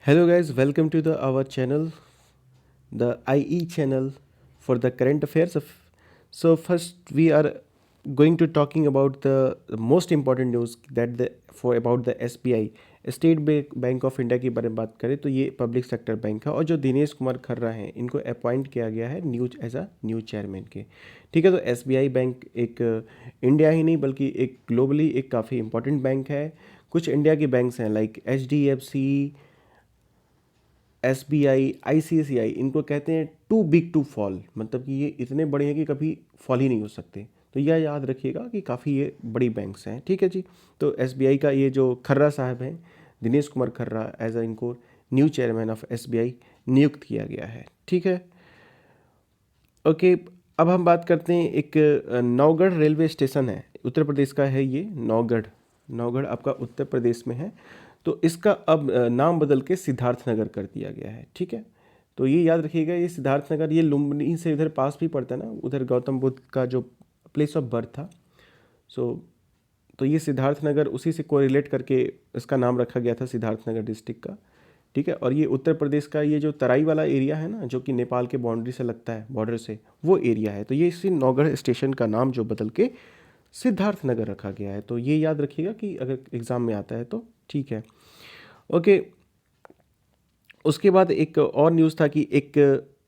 Hello guys, welcome to the our channel, the IE channel for the current affairs of. So first we are going to talking about the most important news that the for about the SBI state bank of India के बारे में बात करें तो ये public sector bank है और जो दिनेश कुमार खर्रा हैं इनको अपॉइंट किया गया है news as a new chairman के। ठीक है, तो एसबीआई बैंक एक इंडिया ही नहीं बल्कि एक ग्लोबली एक काफ़ी इंपॉर्टेंट बैंक है। कुछ इंडिया के बैंक्स हैं लाइक एचडीएफसी, एसबीआई, आईसीआईसीआई, इनको कहते हैं टू बिग टू फॉल, मतलब कि ये इतने बड़े हैं कि कभी फॉल ही नहीं हो सकते। तो यह याद रखिएगा कि काफ़ी ये बड़ी बैंक्स हैं। ठीक है जी। तो एसबीआई का ये जो खर्रा साहब हैं, दिनेश कुमार खर्रा, एज अ इनको न्यू चेयरमैन ऑफ एसबीआई नियुक्त किया गया है। ठीक है, ओके। अब हम बात करते हैं एक नौगढ़ रेलवे स्टेशन है, उत्तर प्रदेश का है ये नौगढ़। नौगढ़ आपका उत्तर प्रदेश में है। तो इसका अब नाम बदल के सिद्धार्थ नगर कर दिया गया है। ठीक है, तो ये याद रखिएगा, ये सिद्धार्थ नगर ये लुम्बिनी से इधर पास भी पड़ता है ना, उधर गौतम बुद्ध का जो प्लेस ऑफ बर्थ था। सो तो ये सिद्धार्थ नगर उसी से कोरिलेट करके इसका नाम रखा गया था, सिद्धार्थ नगर डिस्ट्रिक्ट का। ठीक है, और ये उत्तर प्रदेश का ये जो तराई वाला एरिया है ना, जो कि नेपाल के बाउंड्री से लगता है, बॉर्डर से, वो एरिया है। तो ये इसी नौगढ़ स्टेशन का नाम जो बदल के सिद्धार्थ नगर रखा गया है। तो ये याद रखिएगा कि अगर एग्ज़ाम में आता है तो। ठीक है, ओके। उसके बाद एक और न्यूज़ था कि एक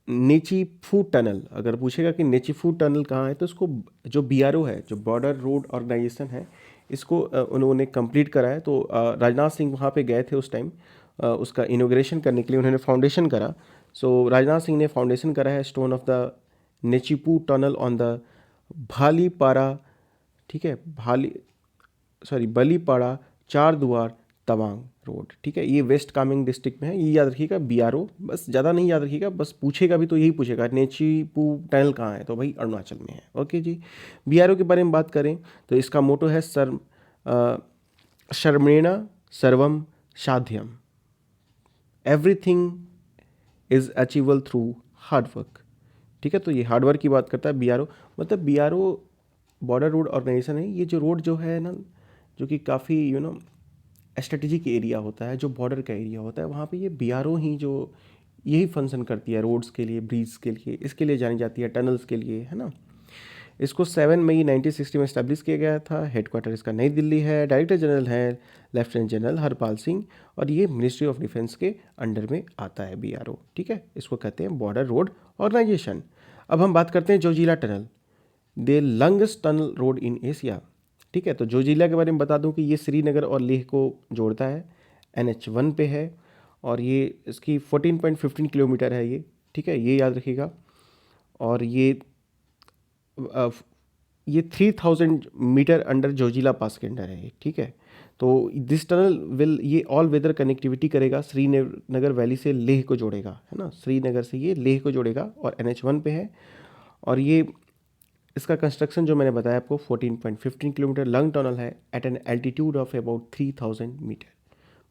नेची फू टनल, अगर पूछेगा कि नेची फू टनल कहाँ है तो इसको जो बीआरओ है, जो बॉर्डर रोड ऑर्गेनाइजेशन है, इसको उन्होंने कंप्लीट करा है। तो राजनाथ सिंह वहाँ पे गए थे उस टाइम, उसका इनोग्रेशन करने के लिए उन्होंने फाउंडेशन करा। सो राजनाथ सिंह ने फाउंडेशन करा है stone of the Nechiphu tunnel on the Balipara. ठीक है, बलीपाड़ा चार दुआर तवांग रोड। ठीक है, ये वेस्ट कामेंग डिस्ट्रिक्ट में है। ये याद रखिएगा बीआरओ, बस ज़्यादा नहीं याद रखिएगा, बस पूछेगा भी तो यही पूछेगा नेचीपू टनल कहाँ है, तो भाई अरुणाचल में है। ओके जी। बीआरओ के बारे में बात करें तो इसका मोटो है शर्मेण सर्वम साध्यम, everything is achievable through hard work. ठीक है, तो ये हार्ड वर्क की बात करता है बीआरओ। मतलब बीआरओ बॉर्डर रोड ऑर्गेनाइजेशन है। ये जो रोड जो है ना, जो कि काफ़ी स्ट्रेटेजिक एरिया होता है, जो बॉर्डर का एरिया होता है, वहाँ पे ये बीआरओ ही जो यही फंक्शन करती है, रोड्स के लिए, ब्रिज के लिए, इसके लिए जानी जाती है, टनल्स के लिए, है ना। इसको 7 मई 1960 में इस्टेब्लिश किया गया था। हेडक्वार्टर इसका नई दिल्ली है। डायरेक्टर जनरल है लेफ्टिनेंट जनरल हरपाल सिंह, और ये मिनिस्ट्री ऑफ डिफेंस के अंडर में आता है बीआरओ। ठीक है, इसको कहते हैं बॉर्डर रोड ऑर्गेनाइजेशन। अब हम बात करते हैं Zoji La tunnel, the longest tunnel road in Asia. ठीक है, तो जोजिला के बारे में बता दूं कि ये श्रीनगर और लेह को जोड़ता है, NH1 पे है, और ये इसकी 14.15 किलोमीटर है ये। ठीक है, ये याद रखिएगा। और अ, ये 3000 मीटर अंडर जोजिला पास के अंडर है ये। ठीक है, तो दिस टनल विल ये ऑल वेदर कनेक्टिविटी करेगा, श्रीनगर वैली से लेह को जोड़ेगा, है ना, श्रीनगर से ये लेह को जोड़ेगा, और NH1 पे है। और ये इसका कंस्ट्रक्शन जो मैंने बताया आपको, 14.15 किलोमीटर लॉन्ग टनल है, at an altitude of about 3000 metre.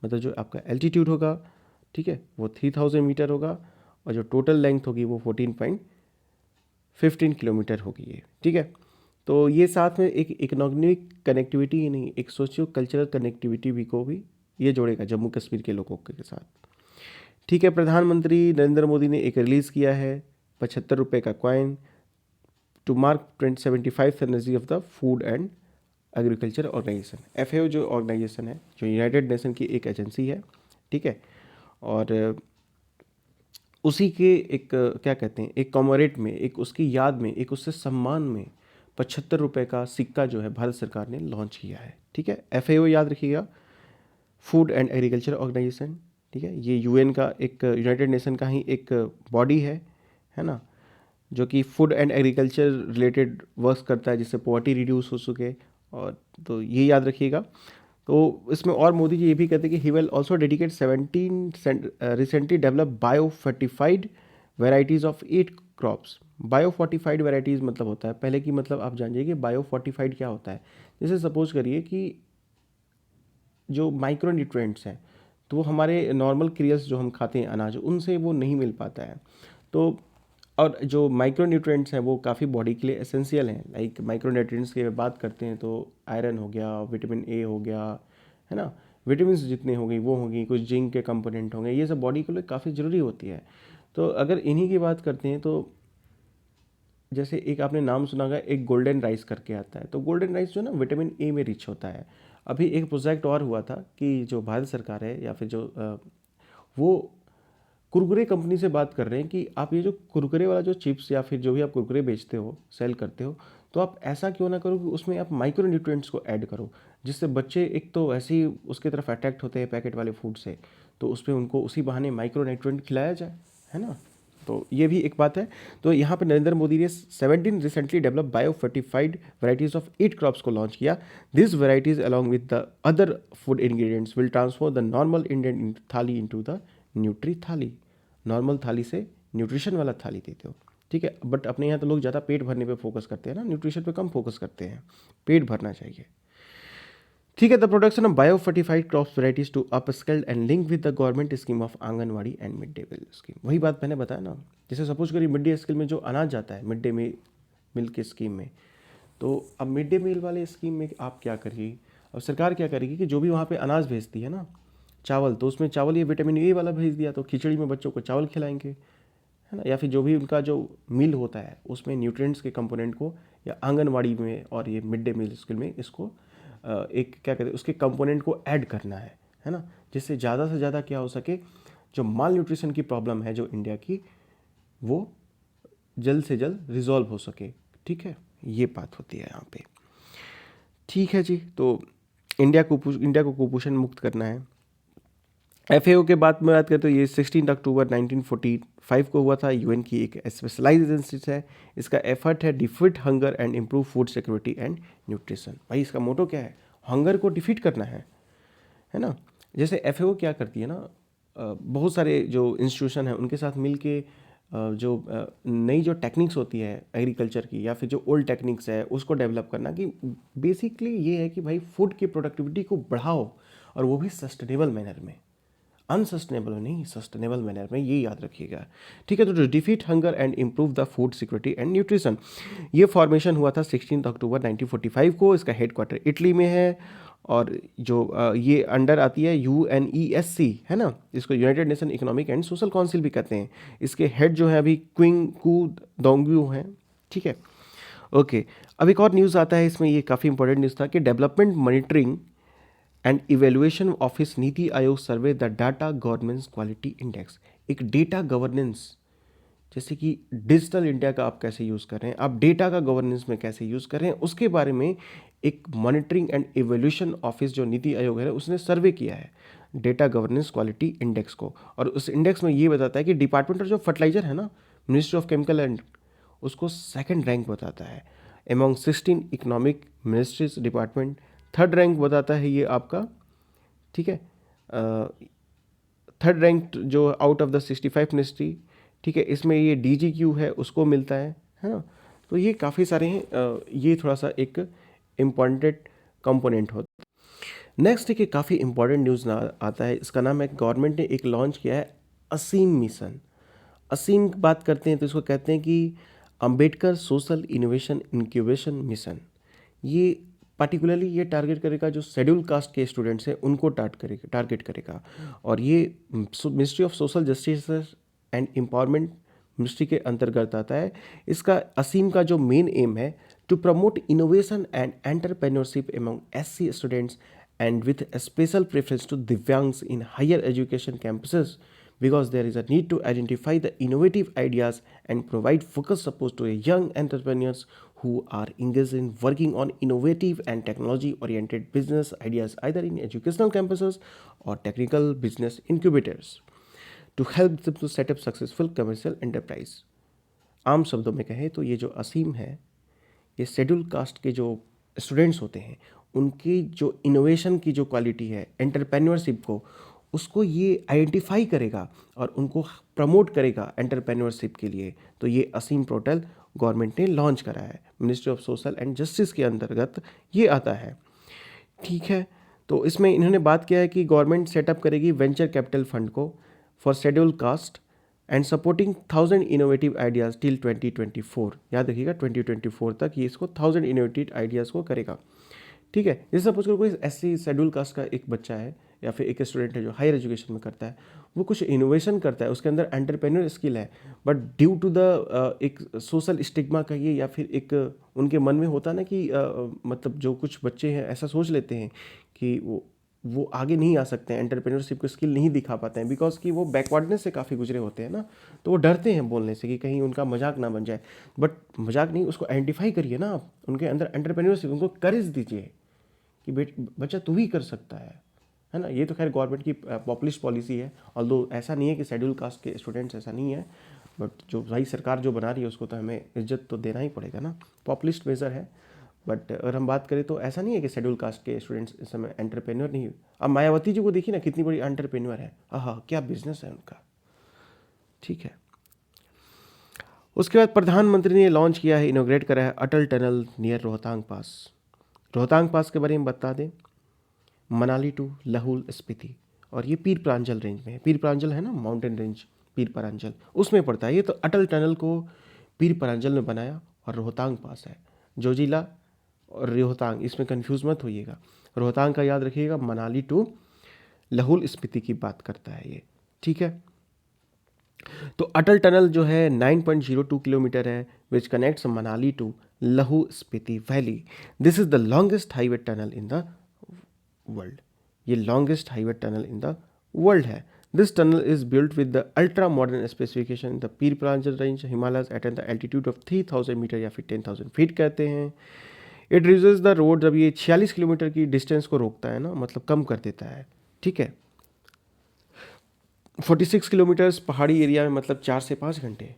मतलब जो आपका एल्टीट्यूड होगा, ठीक है, वो 3000 मीटर होगा, और जो टोटल लेंथ होगी वो 14.15 किलोमीटर होगी ये। ठीक है, तो ये साथ में एक इकोनॉमिक कनेक्टिविटी ही नहीं, एक सोशियो कल्चरल कनेक्टिविटी भी को भी ये जोड़ेगा जम्मू कश्मीर के लोगों के साथ। ठीक है, प्रधानमंत्री नरेंद्र मोदी ने एक रिलीज़ किया है 75 रुपये का coin to mark 2075 energy of the food and agriculture organisation. FAO जो ऑर्गेनाइजेशन है, जो यूनाइटेड नेशन की एक एजेंसी है। ठीक है, और उसी के एक क्या कहते हैं, एक कॉमोरेट में, एक उसकी याद में, एक उससे सम्मान में 75 रुपये का सिक्का जो है भारत सरकार ने लॉन्च किया है। ठीक है, FAO याद रखिएगा, फूड एंड एग्रीकल्चर ऑर्गेनाइजेशन। ठीक है, ये UN का एक, यूनाइटेड नेशन का ही एक बॉडी है ना, जो कि food and agriculture related work करता है, जिससे पॉवर्टी रिड्यूस हो सके। और तो ये याद रखिएगा। तो इसमें और मोदी जी ये भी कहते हैं कि he will also dedicate 17 recently develop bio fortified varieties of 8 crops. Bio fortified varieties मतलब होता है, पहले की मतलब आप जानिए कि बायो फोर्टिफाइड क्या होता है। जैसे सपोज करिए कि जो माइक्रो न्यूट्रिएंट्स हैं, तो वो हमारे नॉर्मल क्रियल्स जो हम खाते हैं अनाज, उनसे वो नहीं मिल पाता है। तो और जो माइक्रो न्यूट्रिएंट्स हैं वो काफ़ी बॉडी के लिए एसेंशियल हैं। लाइक माइक्रो न्यूट्रिएंट्स की बात करते हैं तो आयरन हो गया, विटामिन A हो गया, है ना, विटामिन जितने हो गई वो होगी, कुछ जिंक के कंपोनेंट होंगे, ये सब बॉडी के लिए काफ़ी ज़रूरी होती है। तो अगर इन्हीं की बात करते हैं तो जैसे एक आपने नाम सुना होगा, एक गोल्डन राइस करके आता है, तो गोल्डन राइस जो ना विटामिन ए में रिच होता है। अभी एक प्रोजेक्ट और हुआ था कि जो भारत सरकार है या फिर जो वो कुरकुरे कंपनी से बात कर रहे हैं कि आप ये जो कुरकुरे वाला जो चिप्स या फिर जो भी आप कुरकुरे बेचते हो, सेल करते हो, तो आप ऐसा क्यों ना करो कि उसमें आप माइक्रो न्यूट्रिएंट्स को ऐड करो, जिससे बच्चे एक तो ऐसे ही उसके तरफ अट्रैक्ट होते हैं पैकेट वाले फूड से, तो उसमें उनको उसी बहाने माइक्रो न्यूट्रिएंट खिलाया जाए, है ना। तो ये भी एक बात है। तो यहाँ पे नरेंद्र मोदी ने 17 recently develop biofortified varieties of 8 crops को लॉन्च किया। This varieties along with the other food ingredients will transform the normal Indian thali into the nutri thali. Normal थाली से न्यूट्रिशन वाला थाली देते हो, ठीक है। बट अपने यहाँ तो लोग ज़्यादा पेट भरने पे फोकस करते हैं ना, न्यूट्रिशन पे कम फोकस करते हैं, पेट भरना चाहिए, ठीक है। The production of biofortified crops varieties to upskilled and link with the government scheme of Anganwadi and mid day meal scheme. वही बात मैंने बताया ना, जैसे सपोज करिए मिड डे स्कीम में जो अनाज जाता है मिड डे मील के स्कीम में, तो अब मिड डे मील वाले स्कीम में आप क्या करिए, अब सरकार क्या करेगी कि जो भी वहाँ पे अनाज भेजती है ना, चावल, तो उसमें चावल ये विटामिन ए वाला भेज दिया, तो खिचड़ी में बच्चों को चावल खिलाएंगे, है ना। या फिर जो भी उनका जो मील होता है उसमें न्यूट्रिएंट्स के कंपोनेंट को, या आंगनवाड़ी में और ये मिड डे मील स्कूल में इसको एक क्या कहते हैं उसके कंपोनेंट को ऐड करना है ना, जिससे ज़्यादा से ज़्यादा क्या हो सके, जो माल न्यूट्रिशन की प्रॉब्लम है जो इंडिया की, वो जल्द से जल्द रिजॉल्व हो सके, ठीक है। ये बात होती है यहाँ पे, ठीक है जी। तो इंडिया को कुपोषण मुक्त करना है। FAO के बाद में बात करें तो ये 16 अक्टूबर 1945 को हुआ था। यूएन की एक स्पेशलाइज एजेंसी है। इसका एफर्ट है defeat hunger and improve food security and nutrition. भाई इसका मोटो क्या है, हंगर को डिफीट करना है ना। जैसे FAO क्या करती है ना, बहुत सारे जो इंस्टीट्यूशन है उनके साथ मिल के जो नई जो टेक्निक्स होती है एग्रीकल्चर की, या फिर जो ओल्ड टेक्निक्स है उसको डेवलप करना, कि बेसिकली ये है कि भाई फूड की प्रोडक्टिविटी को बढ़ाओ, और वो भी सस्टेनेबल मैनर में, अनसस्टेनेबल नहीं, सस्टेनेबल मैनर में, ये याद रखिएगा, ठीक है। तो defeat hunger and improve the food security and nutrition, ये फॉर्मेशन हुआ था 16 अक्टूबर 1945 को। इसका हेडक्वार्टर इटली में है, और जो ये अंडर आती है UNESC, है ना, इसको United nation economic and social council भी कहते हैं। इसके हेड जो है अभी क्विंग कू दोंगयू हैं, ठीक है। ओके, अब एक और न्यूज़ आता है इसमें, ये काफ़ी इंपॉर्टेंट न्यूज़ था कि development monitoring and evaluation office NITI Aayog survey the data governance quality index. एक डेटा गवर्नेंस, जैसे कि डिजिटल इंडिया का आप कैसे यूज़ कर रहे हैं, आप डेटा का गवर्नेंस में कैसे यूज़ कर रहे हैं, उसके बारे में एक मॉनिटरिंग एंड इवेल्यूशन ऑफिस जो नीति आयोग है उसने सर्वे किया है डेटा गवर्नेंस क्वालिटी इंडेक्स को। और उस इंडेक्स में ये बताता है कि डिपार्टमेंट ऑफ जो फर्टिलाइजर है ना, मिनिस्ट्री ऑफ केमिकल एंड, उसको सेकंड रैंक बताता है among 16 economic ministries department. Third rank बताता है ये आपका, ठीक है, थर्ड रैंक जो आउट ऑफ द 65 मिनिस्ट्री, ठीक है। इसमें ये DGQ है उसको मिलता है ना। तो ये काफ़ी सारे हैं, ये थोड़ा सा एक इम्पॉर्टेंट कंपोनेंट होता है। नेक्स्ट एक काफ़ी इंपॉर्टेंट न्यूज़ आता है, इसका नाम है गवर्नमेंट ने एक लॉन्च किया है असीम मिशन। असीम की बात करते हैं तो इसको कहते हैं कि Ambedkar social innovation incubation mission. ये पार्टिकुलरली ये टारगेट करेगा जो शेड्यूल कास्ट के स्टूडेंट्स हैं उनको टारगेट करेगा। और ये ministry of social justice and empowerment ministry के अंतर्गत आता है। इसका असीम का जो मेन एम है to promote innovation and entrepreneurship among SC students and with special preference to divyangs in higher education campuses, because there is a need to identify the innovative ideas and provide focused support to young entrepreneurs who are engaged in working on innovative and technology oriented business ideas either in educational campuses or technical business incubators to help them to set up successful commercial enterprise। आम शब्दों में कहें तो ये जो असीम है, ये schedule caste के जो स्टूडेंट्स होते हैं उनकी जो इनोवेशन की जो क्वालिटी है, एंटरप्रेन्योरशिप को, उसको ये आइडेंटिफाई करेगा और उनको प्रमोट करेगा एंटरप्रेन्योरशिप के लिए। तो ये असीम पोर्टल गवर्नमेंट ने लॉन्च करा है, ministry of social and justice के अंतर्गत ये आता है, ठीक है। तो इसमें इन्होंने बात किया है कि गवर्नमेंट सेटअप करेगी वेंचर कैपिटल फंड को for schedule caste and supporting 1000 innovative ideas till 2024। याद रखिएगा 2024 तक ये इसको 1000 इनोवेटिव आइडियाज़ को करेगा, ठीक है। जैसे सपोज करो कोई SC शेड्यूल कास्ट का एक बच्चा है या फिर एक स्टूडेंट है जो हायर एजुकेशन में करता है, वो कुछ इनोवेशन करता है, उसके अंदर एंटरप्रेन्योर स्किल है, बट ड्यू टू द एक सोशल स्टिग्मा कहिए या फिर एक उनके मन में होता है ना कि मतलब जो कुछ बच्चे हैं ऐसा सोच लेते हैं कि वो आगे नहीं आ सकते हैं, एंटरप्रेन्योरशिप को स्किल नहीं दिखा पाते हैं, बिकॉज कि वो बैकवर्डनेस से काफ़ी गुजरे होते हैं ना, तो वो डरते हैं बोलने से कि कहीं उनका मजाक ना बन जाए। बट मजाक नहीं, उसको आइडेंटिफाई करिए ना आप, उनके अंदर एंटरप्रेन्योरशिप, उनको करेज दीजिए कि बच्चा तू भी कर सकता है ना। ये तो खैर गवर्नमेंट की पॉपुलिस्ट पॉलिसी है, ऑल्दो ऐसा नहीं है कि शेड्यूल कास्ट के स्टूडेंट्स ऐसा नहीं है, बट जो भाई सरकार जो बना रही है उसको तो हमें इज्जत तो देना ही पड़ेगा ना, पॉपुलिस्ट मेजर है। बट अगर हम बात करें तो ऐसा नहीं है कि शेड्यूल कास्ट के स्टूडेंट्स इस समय एंटरप्रेन्योर नहीं। अब मायावती जी को देखिए ना, कितनी बड़ी एंटरप्रेन्योर है, हाँ क्या बिजनेस है उनका, ठीक है। उसके बाद प्रधानमंत्री ने लॉन्च किया है, इनोग्रेट करा है अटल टनल नियर रोहतांग पास। रोहतांग पास के बारे में बता दें, मनाली टू लाहौल स्पीति, और ये पीर प्रांजल रेंज में है। पीर प्रांजल है ना माउंटेन रेंज, पीर प्रांजल उसमें पड़ता है ये। तो अटल टनल को पीर प्रांजल में बनाया और रोहतांग पास है, जोजिला और रोहतांग, इसमें कंफ्यूज मत होइएगा। रोहतांग का याद रखिएगा, मनाली टू लाहौल स्पीति की बात करता है ये, ठीक है। तो अटल टनल जो है 9.02 किलोमीटर है, which connects Manali to Lahaul Spiti valley. This is the longest highway tunnel in the world. ये longest highway tunnel in the world है। This tunnel is built with the ultra modern specification the Pir Panjal range Himalayas at the altitude of 3000 metre या फिर 10,000 feet कहते हैं। It reduces the road, जब ये 46 kilometre की distance को रोकता है ना, मतलब कम कर देता है, ठीक है। 46 किलोमीटर्स पहाड़ी एरिया में मतलब 4 से 5 घंटे।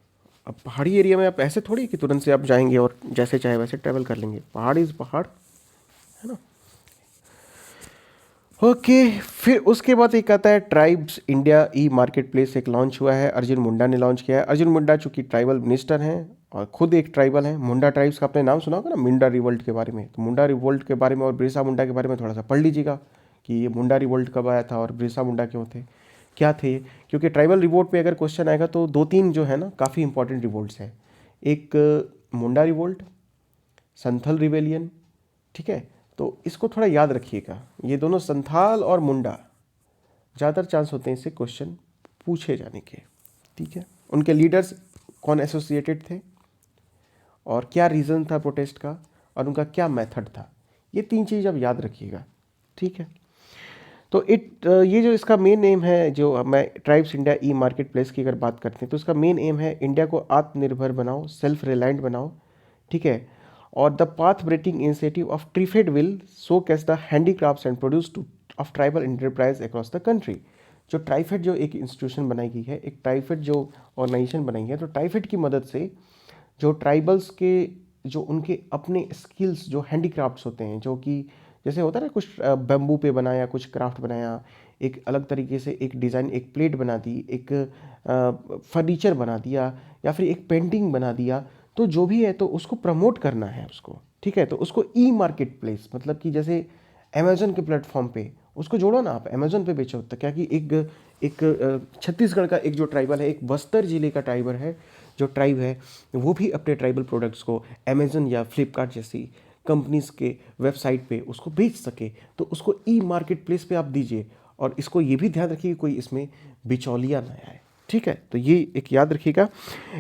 अब पहाड़ी एरिया में आप ऐसे थोड़ी कि तुरंत से आप जाएंगे और जैसे चाहे वैसे ट्रैवल कर लेंगे, पहाड़ इज पहाड़, है ना। ओके फिर उसके बाद एक आता है ट्राइब्स इंडिया ई मार्केट प्लेस, एक लॉन्च हुआ है, अर्जुन मुंडा ने लॉन्च किया है। अर्जुन मुंडा चूंकि ट्राइबल मिनिस्टर हैं और खुद एक ट्राइबल हैं। मुंडा ट्राइब्स का आपने नाम सुना होगा ना, मुंडा रिवोल्ट के बारे में। तो मुंडा रिवोल्ट के बारे में और बिरसा मुंडा के बारे में थोड़ा सा पढ़ लीजिएगा कि ये मुंडा रिवोल्ट कब आया था और बिरसा मुंडा क्यों थे, क्या थे। क्योंकि ट्राइबल रिवोल्ट पे अगर क्वेश्चन आएगा तो 2-3 जो है ना काफ़ी इंपॉर्टेंट रिवोल्ट्स हैं। एक मुंडा रिवोल्ट, संथल रिवेलियन, ठीक है। तो इसको थोड़ा याद रखिएगा, ये दोनों संथाल और मुंडा, ज़्यादातर चांस होते हैं इससे क्वेश्चन पूछे जाने के, ठीक है। उनके लीडर्स कौन एसोसिएटेड थे और क्या रीज़न था प्रोटेस्ट का और उनका क्या मेथड था, ये 3 चीज़ आप याद रखिएगा, ठीक है। तो ये जो इसका मेन एम है, जो मैं ट्राइब्स इंडिया ई मार्केट प्लेस की अगर बात करते हैं तो इसका मेन एम है इंडिया को आत्मनिर्भर बनाओ, सेल्फ रिलायंट बनाओ, ठीक है। और the path breaking initiative of TRIFED will showcase the handicrafts and produce of tribal enterprise across the country. जो ट्राइफेड जो एक इंस्टीट्यूशन बनाई गई है, एक ट्राइफेड जो ऑर्गेनाइजेशन बनाई है, तो ट्राइफेड की मदद से जो ट्राइबल्स के जो उनके अपने स्किल्स जो हैंडीक्राफ्ट्स होते हैं, जो कि जैसे होता है ना कुछ बैम्बू पे बनाया, कुछ क्राफ्ट बनाया, एक अलग तरीके से एक डिज़ाइन, एक प्लेट बना दी, एक फर्नीचर बना दिया या फिर एक पेंटिंग बना दिया, तो जो भी है तो उसको प्रमोट करना है उसको, ठीक है। तो उसको ई मार्केट प्लेस, मतलब कि जैसे अमेजन के प्लेटफॉर्म पे उसको जोड़ो ना, आप अमेजन पे बेचो। तो क्या कि एक छत्तीसगढ़ का एक जो ट्राइबल है, एक बस्तर जिले का ट्राइबल है, जो ट्राइब है वो भी अपने ट्राइबल प्रोडक्ट्स को अमेजन या फ्लिपकार्ट जैसी कंपनीज़ के वेबसाइट पे उसको बेच सके, तो उसको ई मार्केट प्लेस पे आप दीजिए। और इसको ये भी ध्यान रखिए कोई इसमें बिचौलिया ना आए, ठीक है। तो ये एक याद रखिएगा।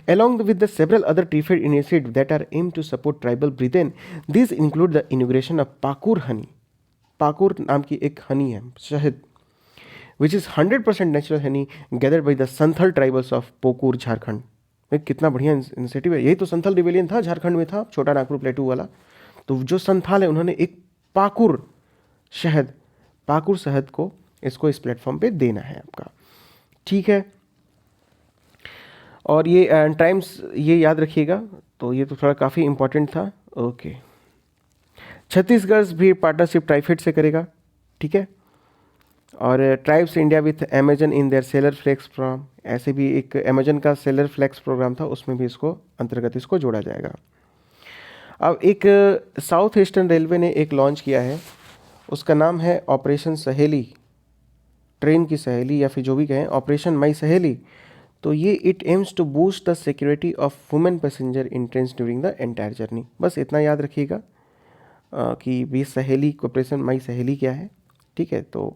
Along with the several other TRIFED initiative that are aim to support tribal brethren, this include the inauguration of Pakur honey. Pakur नाम की एक हनी है, शहद, which is 100% natural honey gathered by the Santhal tribals of Pakur Jharkhand. कितना बढ़िया इनिशिएटिव है। यही तो संथल रिवेलियन था, झारखंड में था, छोटा नागपुर प्लेटू वाला। तो जो संथाल है उन्होंने एक पाकुर शहद को इसको इस प्लेटफॉर्म पे देना है आपका, ठीक है। और ये टाइम्स ये याद रखिएगा, तो ये तो थोड़ा काफ़ी इंपॉर्टेंट था, ओके। छत्तीसगढ़ भी पार्टनरशिप ट्राइफेड से करेगा, ठीक है। और tribes India with Amazon in their seller flex programme, ऐसे भी एक अमेजन का सेलर फ्लेक्स प्रोग्राम था, उसमें भी इसको अंतर्गत इसको जोड़ा जाएगा। अब एक साउथ ईस्टर्न रेलवे ने एक लॉन्च किया है, उसका नाम है ऑपरेशन सहेली, ट्रेन की सहेली या फिर जो भी कहें, ऑपरेशन माई सहेली। तो ये it aims to boost the security of women passenger in train during the entire journey. बस इतना याद कि भी सहेली, ऑपरेशन माई सहेली क्या है, ठीक है। तो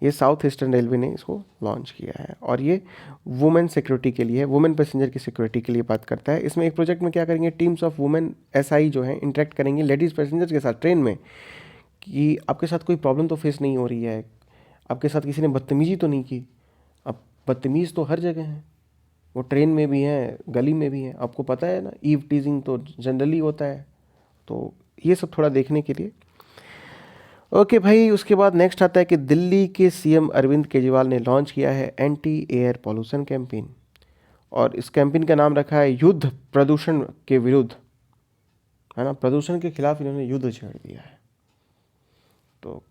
ये साउथ ईस्टर्न रेलवे ने इसको लॉन्च किया है और ये वुमेन सिक्योरिटी के लिए है, वुमेन पैसेंजर की सिक्योरिटी के लिए बात करता है। इसमें एक प्रोजेक्ट में क्या करेंगे, टीम्स ऑफ वुमेन एसआई जो है इंटरेक्ट करेंगे लेडीज़ पैसेंजर के साथ ट्रेन में, कि आपके साथ कोई प्रॉब्लम तो फेस नहीं हो रही है, आपके साथ किसी ने बदतमीजी तो नहीं की। अब बदतमीज़ तो हर जगह हैं, वो ट्रेन में भी हैं, गली में भी हैं, आपको पता है ना, ईव टीजिंग तो जनरली होता है। तो ये सब थोड़ा देखने के लिए। ओके भाई, उसके बाद नेक्स्ट आता है कि दिल्ली के सीएम अरविंद केजरीवाल ने लॉन्च किया है एंटी एयर पॉल्यूशन कैंपेन, और इस कैंपेन का नाम रखा है युद्ध प्रदूषण के विरुद्ध, है ना, प्रदूषण के खिलाफ इन्होंने युद्ध छेड़ दिया है। तो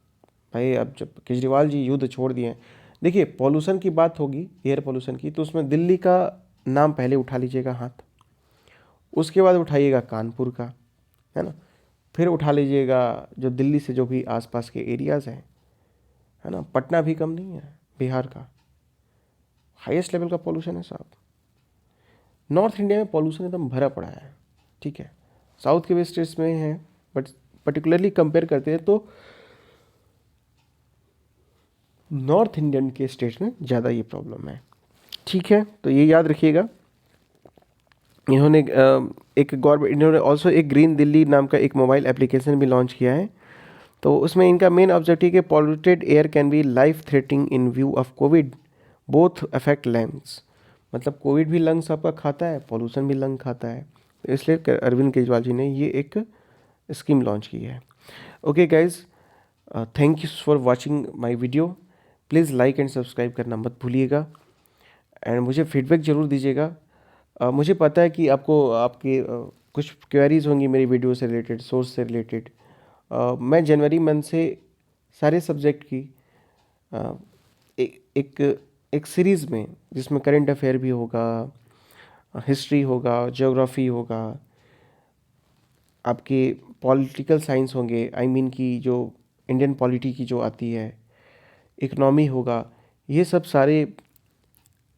भाई अब जब केजरीवाल जी युद्ध छोड़ दिए हैं, देखिए पॉल्यूशन की बात होगी, एयर पॉल्यूशन की, तो उसमें दिल्ली का नाम पहले उठा लीजिएगा हाथ, उसके बाद उठाइएगा कानपुर का, है ना, फिर उठा लीजिएगा जो दिल्ली से जो भी आसपास के एरियाज़ हैं, है ना, पटना भी कम नहीं है, बिहार का हाईएस्ट लेवल का पॉल्यूशन है साहब। नॉर्थ इंडिया में पॉल्यूशन एकदम भरा पड़ा है, ठीक है, साउथ के भी स्टेट्स में है, बट पर्टिकुलरली कंपेयर करते हैं तो नॉर्थ इंडियन के स्टेट्स में ज़्यादा ये प्रॉब्लम है, ठीक है। तो ये याद रखिएगा। इन्होंने इन्होंने ऑल्सो एक ग्रीन दिल्ली नाम का एक मोबाइल एप्लीकेशन भी लॉन्च किया है। तो उसमें इनका मेन ऑब्जेक्टिव है polluted air can be life threatening in view of Covid both affect lungs, मतलब कोविड भी लंग्स आपका खाता है, पॉल्यूशन भी लंग खाता है, तो इसलिए अरविंद केजरीवाल जी ने ये एक स्कीम लॉन्च की है। Okay guys, thank you for watching my video, please like and subscribe करना मत भूलिएगा, एंड मुझे फीडबैक ज़रूर दीजिएगा। मुझे पता है कि आपको आपके कुछ क्वेरीज होंगी मेरी वीडियो से रिलेटेड, सोर्स से रिलेटेड। मैं जनवरी मंथ से सारे सब्जेक्ट की अ, एक एक सीरीज़ में, जिसमें करंट अफेयर भी होगा, हिस्ट्री होगा, ज्योग्राफी होगा, आपके पॉलिटिकल साइंस होंगे, आई मीन की जो इंडियन पॉलिटी की जो आती है, इकनॉमी होगा, ये सब सारे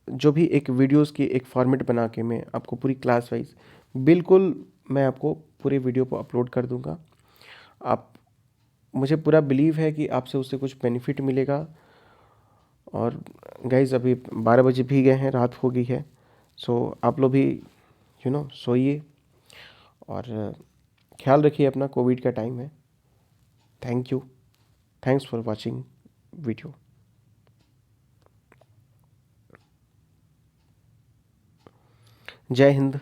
जो भी एक वीडियोस की एक फॉर्मेट बना के मैं आपको पूरी क्लास वाइज बिल्कुल मैं आपको पूरे वीडियो को अपलोड कर दूंगा। आप, मुझे पूरा बिलीव है कि आपसे उससे कुछ बेनिफिट मिलेगा। और गाइज अभी 12 बजे भी गए हैं, रात हो गई है, सो आप लोग भी सोइए और ख्याल रखिए अपना, कोविड का टाइम है। Thank you, thanks for watching video. जय हिंद।